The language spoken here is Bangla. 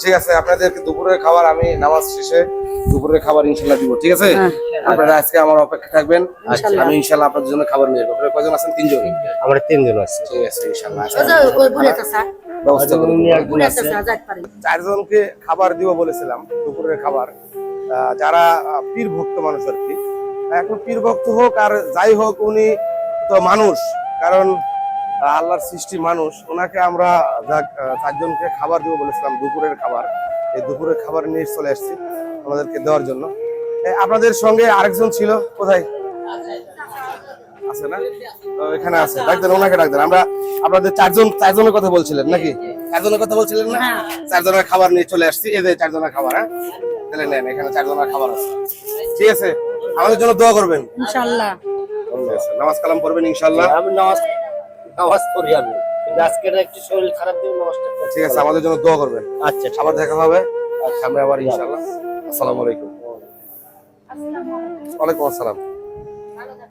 ঠিক আছে, আপনাদেরকে দুপুরের খাবার আমি নামাজ শেষে দুপুরের খাবার ইনশাল্লাহ দিব, ঠিক আছে? আপনারা আজকে আমার অপেক্ষা থাকবেন, আমি ইনশাল্লাহ আপনাদের জন্য খাবার নিয়ে আসবো। আপনারা কয়জন আছেন? 3 জন। আমরা 3 জন আছি। ঠিক আছে, ইনশাল্লাহ ব্যবস্থা করে দেব। 4 জনকে খাবার দিব বলেছিলাম, দুপুরের খাবার। যারা পীর ভক্ত মানুষ আর কি, এখন পীর ভক্ত হোক আর যাই হোক, উনি তো মানুষ, কারণ আল্লাহর সৃষ্টি মানুষ। ওনাকে আমরা 4 জনকে খাবার দিব বলেছিলাম, দুপুরের খাবার। এই দুপুরের খাবার নিয়ে চলে আসছি আমাদেরকে দেওয়ার জন্য। আপনাদের সঙ্গে আরেকজন ছিল, কোথায় আছে? না, তো এখানে আছে, ডাকতেন, ওনাকে ডাকতেন। আমরা আপনাদের 4 জনের কথা বলছিলেন নাকি? 4 জনের কথা বলছিলেন না? 4 জনের খাবার নিয়ে চলে আসছি। এই যে 4 জনের খাবার। হ্যাঁ, তাহলে নেন, এখানে 4 জনের খাবার আছে, ঠিক আছে? আমাদের জন্য দোয়া করবেন ইনশাআল্লাহ। নামাজ কালাম পড়বেন ইনশাআল্লাহ। আমি নামাজ পড়ি আমি, কিন্তু আজকে একটু শরীর খারাপ দিয়ে নামাজটা পড়তে ঠিক আছে, আমাদের জন্য দোয়া করবেন। আচ্ছা, আবার দেখা হবে সামনে আবার ইনশাআল্লাহ। আসসালামু আলাইকুম। ওয়ালাইকুম আসসালাম।